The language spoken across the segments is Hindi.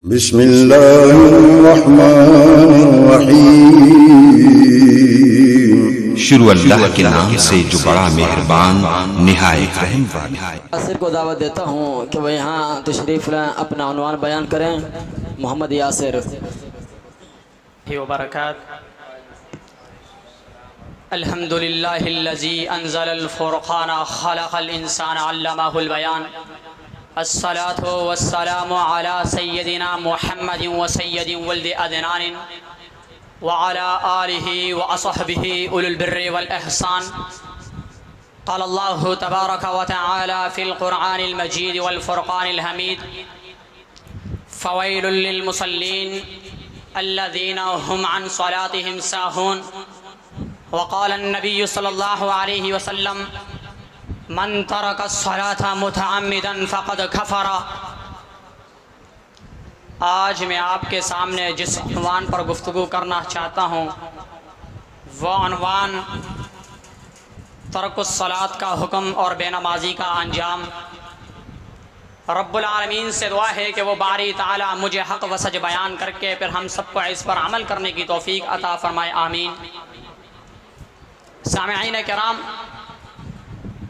बिस्मिल्लाहिर्रहमानिर्रहीम। शुरू अल्लाह के नाम से जो बड़ा मेहरबान निहायत रहम वाला। यासिर को दावत देता हूँ कि वह यहाँ तशरीफ़ लाएं, अपना उन्वान बयान करें। मोहम्मद यासिर वबरकात। अल्हम्दुलिल्लाहिल्लज़ी अंज़लल फ़ुरक़ान ख़लक़ल इंसान अल्लमहुल बयान। अस्सलातु वस्सलामु अला सय्यदिना मुहम्मदिन व सय्यदि वल्द अदनान व अला आलिहि व अस्हबिहि उलुल बिर्रि वल इहसान। क़ाल अल्लाहु तबारक व तआला फ़िल क़ुरआनिल मजीद वल फ़ुरक़ानिल हमीद। फ़वैलुल लिल मुसल्लीन अल्लज़ीना हुम अन सलातिहिम साहून। व क़ाल अन्नबी सल्लल्लाहु अलैहि वसल्लम मन तरका सलाता मुतअम्मिदन फ़क़द कफ़रा। आज मैं आपके सामने जिस उन्वान पर गुफ्तगू करना चाहता हूँ वह उन्वान तर्कुस सलात का हुक्म और बेनमाजी का अंजाम। रब्बुल आलमीन से दुआ है कि वो बारी ताला मुझे हक़ व सच बयान करके फिर हम सबको इस पर अमल करने की तौफीक अता फरमाए, आमीन। सामिईन किराम,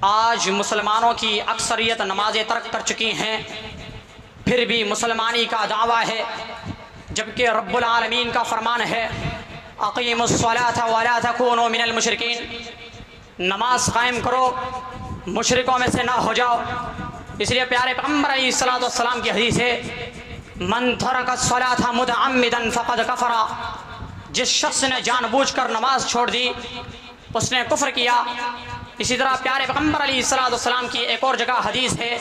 आज मुसलमानों की अक्सरियत नमाज़ें तर्क कर चुकी हैं, फिर भी मुसलमानी का दावा है, जबकि रब्बुल आलमीन का फरमान है अक़ीमुस्सलाता वला तकूनू मिनल मुशरिकीन। नमाज कायम करो, मुशरिकों में से ना हो जाओ। इसलिए प्यारे पैगंबर अलैहिस्सलातु वस्सलाम की हदीस है मन तरका सलाता मुतअम्मिदन फ़क़द कफ़रा। जिस शख्स ने जानबूझकर नमाज छोड़ दी उसने कुफ्र किया। इसी तरह प्यारे पैगंबर अलैहिस्सलातु वस्सलाम की एक और जगह हदीस है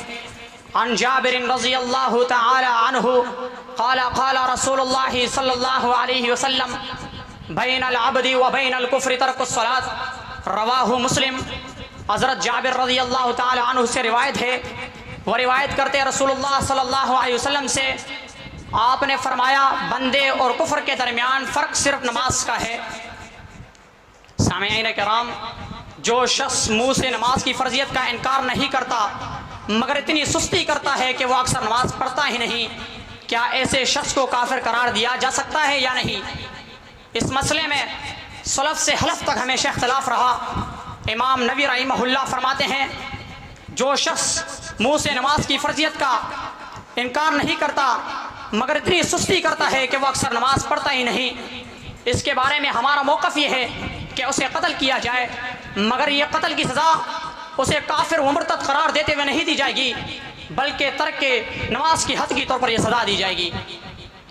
अन जाबिर रज़ियल्लाहु तआला अन्हु क़ाला क़ाला रसूलुल्लाहि सल्लल्लाहु अलैहि वसल्लम बैनल अब्दी व बैनल कुफ्रि तर्कुस सलात। रवाहु मुस्लिम। हज़रत जाबिर रज़ियल्लाहु तआला अन्हु से रिवायत है, वो रिवायत करते रसूलुल्लाह सल्लल्लाहु अलैहि वसल्लम से, आपने फरमाया बंदे और कुफ्र के दरमियान फ़र्क सिर्फ नमाज का है। सामिईन किराम, जो शख्स मुँह से नमाज की फ़र्जियत का इनकार नहीं करता मगर इतनी सुस्ती करता है कि वह अक्सर नमाज पढ़ता ही नहीं, क्या ऐसे शख्स को काफिर करार दिया जा सकता है या नहीं? इस मसले में सलफ़ से हलफ़ तक हमेशा इख्तिलाफ रहा। इमाम नबी रहमहुल्लाह फरमाते हैं जो शख्स मुँह से नमाज की फ़र्जियत का इनकार नहीं करता मगर इतनी सुस्ती करता है कि वह अक्सर नमाज पढ़ता ही नहीं, इसके बारे में हमारा मौक़िफ़ ये है कि उसे कत्ल किया जाए, मगर ये कत्ल की सज़ा उसे काफिर व मुर्तद करार देते हुए नहीं दी जाएगी, बल्कि तर्क के नमाज की हद के तौर पर यह सज़ा दी जाएगी।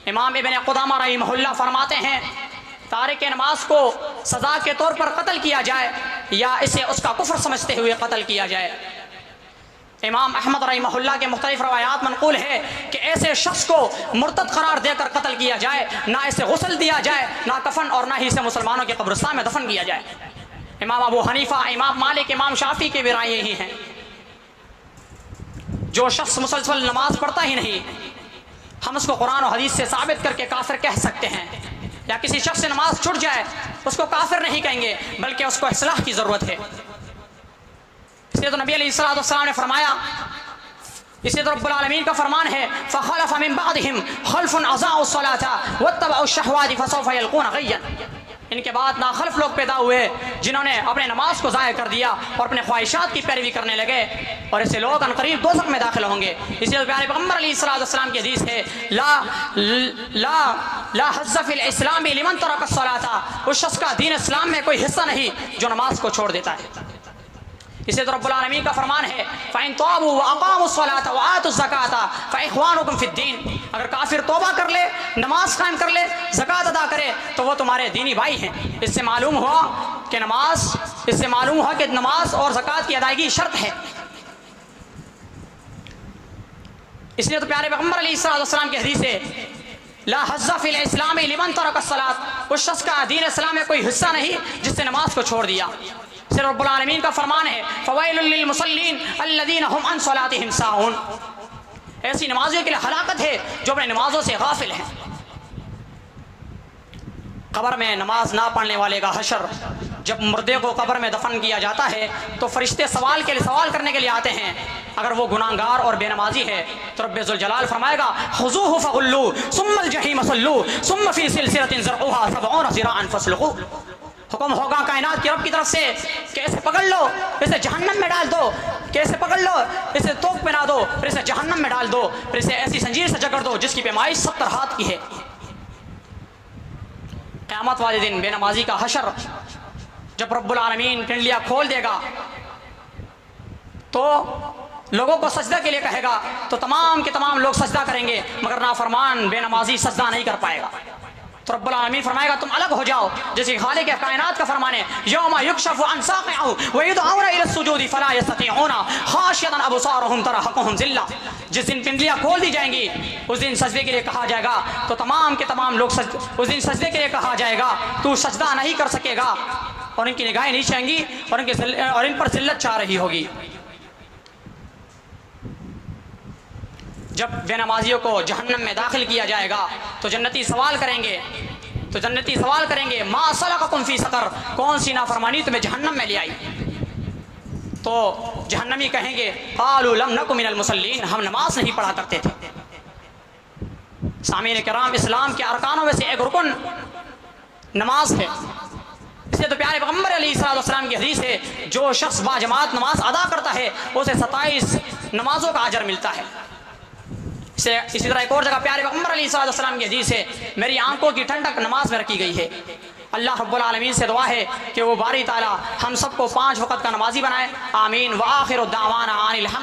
इमाम इब्न क़ुदामा रहमहुल्लाह फरमाते हैं तारिक नमाज को सज़ा के तौर पर कत्ल किया जाए या इसे उसका कुफ्र समझते हुए कत्ल किया जाए। इमाम अहमद रहमहुल्लाह के मुख्तलिफ रवायात मनक़ूल है कि ऐसे शख्स को मुर्तद करार देकर कत्ल किया जाए, ना इसे गुस्ल दिया जाए, ना कफन, और ना ही इसे मुसलमानों के कब्रिस्तान में दफन किया जाए। इमाम अबू हनीफा, इमाम मालिक, इमाम शाफी की भी राय यही हैं। जो शख्स मुसलसल नमाज पढ़ता ही नहीं, हम उसको कुरान और हदीस से साबित करके काफिर कह सकते हैं, या किसी शख्स से नमाज छूट जाए उसको काफिर नहीं कहेंगे, बल्कि उसको इस्लाह की ज़रूरत है। इसलिए तो नबी अलैहिस्सलातु वस्सलाम ने फरमाया, इसलिए तो रब्बुल आलमीन का फरमान है फ़ख़लफ़ मिन बअदिहिम ख़ल्फ़ुन अज़ाअुस सलाता वत्तबअुश शहवाति फ़सौफ़ यल्क़ूना ग़य्यन। इनके बाद नाखल्फ लोग पैदा हुए जिन्होंने अपने नमाज को ज़ाया कर दिया और अपने ख्वाहिशात की पैरवी करने लगे, और ऐसे लोग अनकरीब दोज़ख में दाखिल होंगे। इसलिए प्यारे पैगंबर अलैहिस्सलातु वस्सलाम की हदीस है ला हज़्ज़ फ़िल इस्लामी लिमन तरका सलाता। उस शख्स का दीन इस्लाम में कोई हिस्सा नहीं जो नमाज को छोड़ देता है। इसे तो रब्बुल आलमीन का फरमान है फ़इन ताबू व अक़ामुस सलाता व आतुज़ ज़काता फ़इख़वानुकुम फ़िद्दीन। अगर काफिर तौबा कर ले, नमाज कायम कर ले, ज़कात अदा करे तो वो तुम्हारे दीनी भाई हैं। इससे मालूम हुआ कि नमाज और ज़कात की अदायगी शर्त है। इसलिए तो प्यारे पैगंबर अलैहिस्सलातु वस्सलाम की हदीस है ला हज़्ज़ फ़िल इस्लामी लिमन तरका सलात। उस शख्स का दीन इस्लाम में कोई हिस्सा नहीं जिससे नमाज को छोड़ दिया। सिर्फ रब्बुल आलमीन का फरमान है फ़वैलुल लिल मुसल्लीन अल्लज़ीना हुम अन सलातिहिम साहून। ऐसी नमाज़ियों के लिए हलाकत है जो अपने नमाजों से गाफिल हैं। कब्र में नमाज ना पढ़ने वाले का हशर, जब मुर्दे को कब्र में दफन किया जाता है तो फरिश्ते सवाल करने के लिए आते हैं अगर वो गुनाहगार और बेनमाजी है तो रब्बे जुल जलाल फरमाएगा हुज़ूहु फगुल्लू सुम्मल जहीम सल्लू सुम्म फी सिलसिलतिन ज़रउहा सबऊन ज़िराअन फस्लुकू। हुक्म होगा कायनात की रब की तरफ से कि इसे पकड़ लो, इसे जहन्नम में डाल दो, कि इसे पकड़ लो, इसे तोप पहना दो, फिर इसे जहन्नम में डाल दो, फिर इसे ऐसी जंजीर से जकड़ दो जिसकी पैमाइश 70 हाथ की है। क़यामत वाले दिन बेनमाजी का हशर जब रब्बुल आलमीन पिंडलियाँ खोल देगा तो लोगों को सजदा के लिए कहेगा तो तमाम के तमाम लोग सजदा करेंगे, मगर नाफरमान बेनमाजी सजदा नहीं कर पाएगा। तो रब्बुल आलमीन फरमाएगा तुम अलग हो जाओ, जैसे खालिक कायनात का फरमाने यौमा युक्शफु अन साक़िहु व युदअउना इला सुजूदी फला यस्ततीऊना खाशियतन अबसारुहुम तरहक़ुहुम ज़िल्ला। जिस दिन पिंडलियाँ खोल दी जाएंगी उस दिन सजदे के लिए कहा जाएगा तो तमाम के तमाम लोग उस दिन सजदे के लिए कहा जाएगा तू सजदा नहीं कर सकेगा, और इनकी निगाहें नीचे आएंगी और इन पर ज़िल्लत छा रही होगी। जब बेनमाजियों को जहन्नम में दाखिल किया जाएगा तो जन्नती सवाल करेंगे मा सलककुम फी सकर, कौन सी नाफरमानी तुम्हें जहन्नम में ले आई। तो जहन्नमी कहेंगे क़ालू लम नकु मिनल मुसल्लीन, हम नमाज नहीं पढ़ा करते थे। सामीन किराम, इस्लाम के अरकानों में से एक रुकन नमाज है। इसलिए तो प्यारे पैगम्बर अलैहिस्सलाम की हदीस है जो शख्स बाजमात नमाज अदा करता है उसे 27 नमाजों का अजर मिलता है। इसी तरह एक और जगह प्यारे पैगम्बर अलैहिस्सलाम की हदीस है मेरी आंखों की ठंडक नमाज में रखी गई है। अल्लाह रब्बुल आलमीन से दुआ है कि वो बारी ताला हम सबको 5 वक़्त का नमाजी बनाए। आमीन। व आखिरु दावाना अनिल